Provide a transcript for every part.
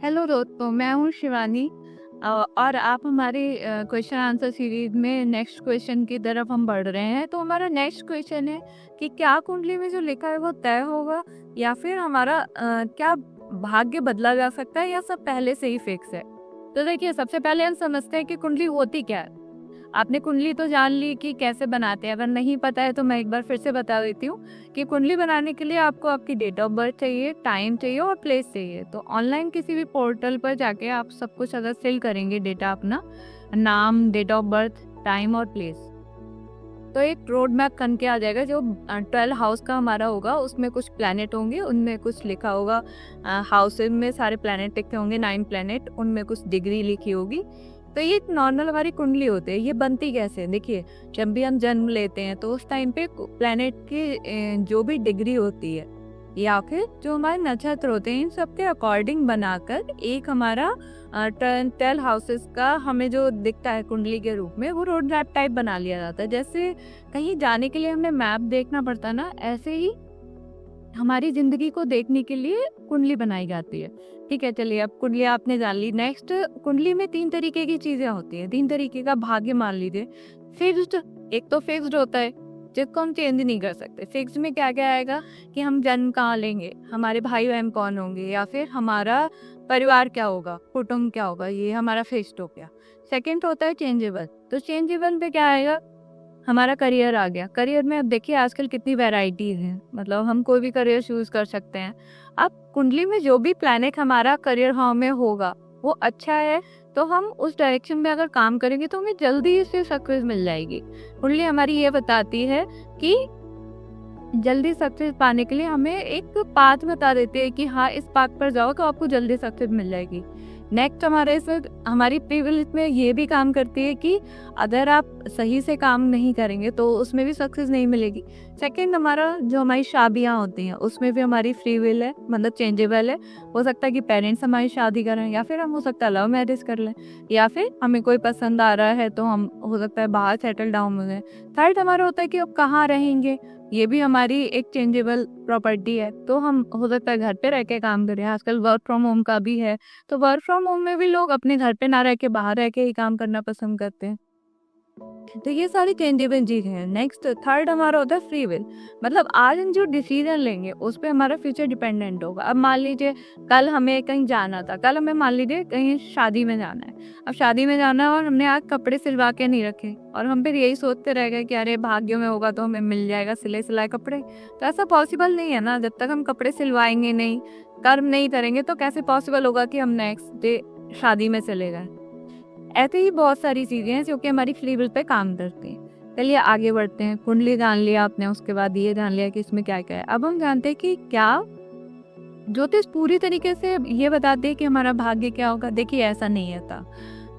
Hello दोस्तों, मैं हूँ शिवानी। और आप हमारे क्वेश्चन आंसर सीरीज में नेक्स्ट क्वेश्चन की तरफ हम बढ़ रहे हैं। तो हमारा नेक्स्ट क्वेश्चन है कि क्या कुंडली में जो लिखा है वो तय होगा या फिर हमारा क्या भाग्य बदला जा सकता है या सब पहले से ही फिक्स है। तो देखिए, सबसे पहले हम समझते हैं कि कुंडली होती क्या है। आपने कुंडली तो जान ली कि कैसे बनाते हैं, अगर नहीं पता है तो मैं एक बार फिर से बता देती हूँ कि कुंडली बनाने के लिए आपको आपकी डेट ऑफ बर्थ चाहिए, टाइम चाहिए और प्लेस चाहिए। तो ऑनलाइन किसी भी पोर्टल पर जाके आप सब कुछ अगर फिल करेंगे डेटा अपना, नाम, डेट ऑफ बर्थ, टाइम और प्लेस, तो एक रोड मैप बन के आ जाएगा जो 12 हाउस का हमारा होगा। उसमें कुछ प्लैनेट होंगे, उनमें कुछ लिखा होगा, हाउसेज में सारे प्लैनेट लिखे होंगे, 9 प्लैनेट, उनमें कुछ डिग्री लिखी होगी। तो ये नॉर्मल हमारी कुंडली होती है। ये बनती कैसे है, देखिए, जब भी हम जन्म लेते हैं तो उस टाइम पे प्लैनेट की जो भी डिग्री होती है या फिर जो हमारे नक्षत्र होते हैं, इन सब के अकॉर्डिंग बनाकर एक हमारा 12 हाउसेस का हमें जो दिखता है कुंडली के रूप में, वो रोड मैप टाइप बना लिया जाता है। जैसे कहीं जाने के लिए हमें मैप देखना पड़ता ना, ऐसे ही हमारी जिंदगी को देखने के लिए कुंडली बनाई जाती है। ठीक है, चलिए, अब कुंडली आपने जान ली। नेक्स्ट, कुंडली में 3 तरीके की चीजें होती है, 3 तरीके का भाग्य मान लीजिए। फिक्स्ड, एक तो फिक्स्ड होता है जिसको हम चेंज नहीं कर सकते। फिक्स में क्या क्या आएगा कि हम जन्म कहाँ लेंगे, हमारे भाई बहन कौन होंगे, या फिर हमारा परिवार क्या होगा, कुटुंब क्या होगा, ये हमारा फिक्स्ड हो गया। सेकंड होता है चेंजेबल। तो चेंजेबल पे क्या आएगा, हमारा करियर आ गया। करियर में अब देखिए आजकल कितनी वैरायटीज हैं, मतलब हम कोई भी करियर चूज कर सकते हैं। अब कुंडली में जो भी प्लैनेट हमारा करियर हाउ में होगा वो अच्छा है, तो हम उस डायरेक्शन में अगर काम करेंगे तो हमें जल्दी से सक्सेस मिल जाएगी। कुंडली हमारी ये बताती है कि जल्दी सक्सेस पाने के लिए हमें एक पाथ बता देते हैं कि हाँ, इस पाथ पर जाओ तो आपको जल्दी सक्सेस मिल जाएगी। नेक्स्ट, हमारी प्रिविलेज में ये भी काम करती है कि अगर आप सही से काम नहीं करेंगे तो उसमें भी सक्सेस नहीं मिलेगी। सेकंड, हमारी शादियाँ होती हैं उसमें भी हमारी फ्री विल है, मतलब चेंजेबल है। हो सकता है कि पेरेंट्स हमारी शादी करें, या फिर हम हो सकता है लव मैरिज कर लें, या फिर हमें कोई पसंद आ रहा है तो हम हो सकता है बाहर सेटल डाउन हो जाए। थर्ड हमारा होता है कि अब कहाँ रहेंगे, ये भी हमारी एक चेंजेबल प्रॉपर्टी है। तो हम हो सकता है घर पे रह के काम करें, आजकल वर्क फ्रॉम होम का भी है, तो वर्क फ्रॉम होम में भी लोग अपने घर पे ना रह के बाहर रह के ही काम करना पसंद करते हैं। तो ये सारी चेंजेबल चीजें हैं। नेक्स्ट, थर्ड हमारा होता है फ्री विल, मतलब आज हम जो डिसीजन लेंगे उस पर हमारा फ्यूचर डिपेंडेंट होगा। अब मान लीजिए कल हमें कहीं जाना था, कल हमें मान लीजिए कहीं शादी में जाना है। अब शादी में जाना है और हमने आज कपड़े सिलवा के नहीं रखे और हम फिर यही सोचते रह गए कि अरे भाग्य में होगा तो हमें मिल जाएगा सिले सिलाए कपड़े। तो ऐसा पॉसिबल नहीं है ना, जब तक हम कपड़े सिलवाएंगे नहीं, कर्म नहीं करेंगे, तो कैसे पॉसिबल होगा कि हम नेक्स्ट डे शादी में चले गए। ऐसे ही बहुत सारी चीजें हैं जो कि हमारी फ्री विल पे काम करती हैं। चलिए आगे बढ़ते हैं। कुंडली जान लिया आपने, उसके बाद ये जान लिया कि इसमें क्या क्या है। अब हम जानते हैं कि क्या ज्योतिष पूरी तरीके से ये बताते हैं कि हमारा भाग्य क्या होगा। देखिए, ऐसा नहीं होता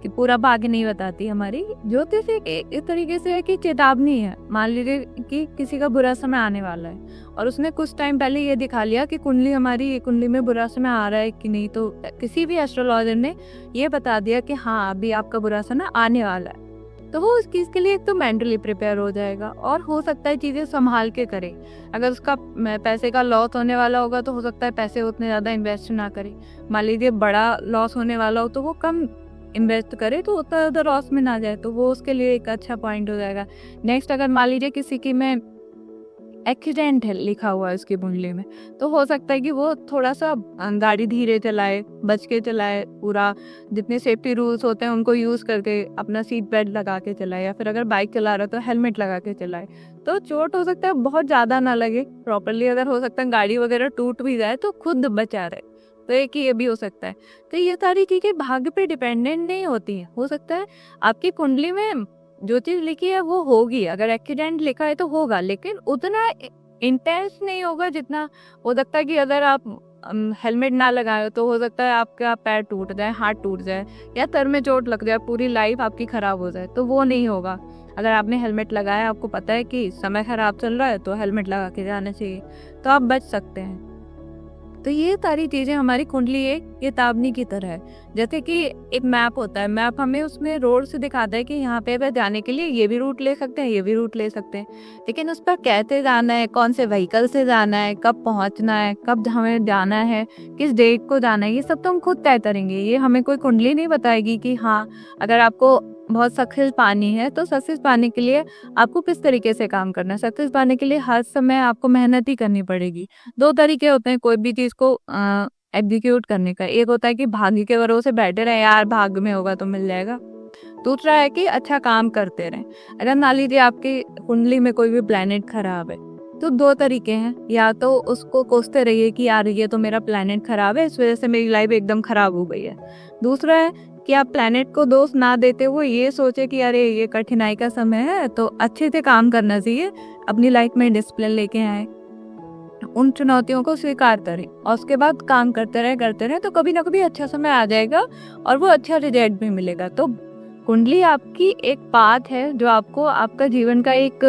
कि पूरा भाग्य नहीं बताती हमारी ज्योतिष। एक इस तरीके से है कि चेतावनी है। मान लीजिए कि किसी का बुरा समय आने वाला है और उसने कुछ टाइम पहले ये दिखा लिया कि कुंडली में बुरा समय आ रहा है कि नहीं, तो किसी भी एस्ट्रोलॉजर ने ये बता दिया कि हाँ, अभी आपका बुरा समय आने वाला है, तो वो उस चीज़ के लिए एक तो मेंटली प्रिपेयर हो जाएगा और हो सकता है चीज़ें संभाल के करे। अगर उसका पैसे का लॉस होने वाला होगा तो हो सकता है पैसे उतने ज़्यादा इन्वेस्ट ना करे। मान लीजिए बड़ा लॉस होने वाला हो तो वो कम इन्वेस्ट करे, तो उतना ज़्यादा लॉस में ना जाए, तो वो उसके लिए एक अच्छा पॉइंट हो जाएगा। नेक्स्ट, अगर मान लीजिए किसी की में एक्सीडेंट है लिखा हुआ है उसकी कुंडली में, तो हो सकता है कि वो थोड़ा सा गाड़ी धीरे चलाए, बच के चलाए, पूरा जितने सेफ्टी रूल्स होते हैं उनको यूज़ करके अपना सीट बेल्ट लगा के चलाए, या फिर अगर बाइक चला रहा है तो हेलमेट लगा के चलाए। तो चोट हो सकता है बहुत ज़्यादा ना लगे प्रॉपरली, अगर हो सकता है गाड़ी वगैरह टूट भी जाए तो खुद बचा रहे, तो एक ये भी हो सकता है। तो ये सारी चीज़ें भाग्य पे डिपेंडेंट नहीं होती हैं। हो सकता है आपकी कुंडली में जो चीज़ लिखी है वो होगी, अगर एक्सीडेंट लिखा है तो होगा, लेकिन उतना इंटेंस नहीं होगा जितना हो सकता है कि अगर आप हेलमेट ना लगाए हो तो हो सकता है आपका पैर टूट जाए, हाथ टूट जाए, या सर में चोट लग जाए, पूरी लाइफ आपकी खराब हो जाए, तो वो नहीं होगा। अगर आपने हेलमेट लगाया, आपको पता है कि समय खराब चल रहा है, तो हेलमेट लगा के जाना चाहिए, तो आप बच सकते हैं। तो ये सारी चीज़ें हमारी कुंडली एक चेतावनी की तरह है। जैसे कि एक मैप होता है, मैप हमें उसमें रोड से दिखाता है कि यहाँ पे जाने के लिए ये भी रूट ले सकते हैं, ये भी रूट ले सकते हैं। लेकिन उस पर कैसे जाना है, कौन से व्हीकल से जाना है, कब पहुँचना है, कब हमें जाना है, किस डेट को जाना है, ये सब तो हम खुद तय करेंगे। ये हमें कोई कुंडली नहीं बताएगी कि हाँ, अगर आपको बहुत सक्सेस पानी है तो सक्सेस पाने के लिए आपको किस तरीके से काम करना है। सक्सेस पाने के लिए हर समय आपको मेहनत ही करनी पड़ेगी। 2 तरीके होते हैं कोई भी चीज़ को एग्जीक्यूट करने का। एक होता है कि भाग्य के भरोसे बैठे रहें, यार भाग्य में होगा तो मिल जाएगा। दूसरा है कि अच्छा काम करते रहें। अगर मान लीजिए आपकी कुंडली में कोई भी प्लैनेट खराब है, तो 2 तरीके हैं, या तो उसको कोसते रहिए कि यार ये तो मेरा प्लैनेट खराब है, इस वजह से मेरी लाइफ एकदम खराब हो गई है। दूसरा है कि आप प्लैनेट को दोष ना देते हुए ये सोचे कि अरे ये कठिनाई का समय है तो अच्छे से काम करना चाहिए, अपनी लाइफ में डिसिप्लिन लेके आए, उन चुनौतियों को स्वीकार करें और उसके बाद काम करते रहे तो कभी ना कभी अच्छा समय आ जाएगा और वो अच्छा रिजल्ट भी मिलेगा। तो कुंडली आपकी एक पाथ है जो आपको आपका जीवन का एक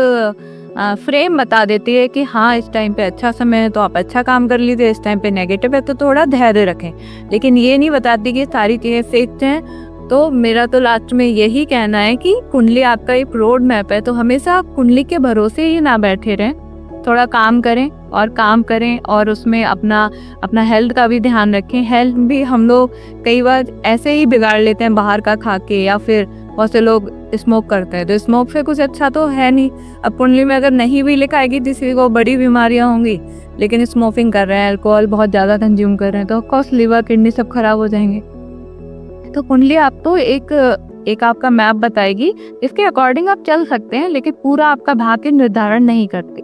फ्रेम बता देती है कि हाँ इस टाइम पे अच्छा समय है तो आप अच्छा काम कर लीजिए, इस टाइम पे नेगेटिव है तो थोड़ा धैर्य रखें। लेकिन ये नहीं बताती कि सारी चीज़ें फिक्स हैं। तो मेरा तो लास्ट में यही कहना है कि कुंडली आपका एक रोड मैप है, तो हमेशा आप कुंडली के भरोसे ही ना बैठे रहें, थोड़ा काम करें और उसमें अपना हेल्थ का भी ध्यान रखें। हेल्थ भी हम लोग कई बार ऐसे ही बिगाड़ लेते हैं बाहर का खा के, या फिर बहुत से लोग स्मोक करते हैं, तो स्मोक से कुछ अच्छा तो है नहीं। अब कुंडली में अगर नहीं भी लिखाएगी किसी को बड़ी बीमारियां होंगी, लेकिन स्मोकिंग कर रहे हैं, अल्कोहल बहुत ज़्यादा कंज्यूम कर रहे हैं, तो ऑफकोर्स लिवर किडनी सब खराब हो जाएंगे। तो कुंडली आपको एक आपका मैप बताएगी, इसके अकॉर्डिंग आप चल सकते हैं, लेकिन पूरा आपका भाग्य निर्धारण नहीं करती।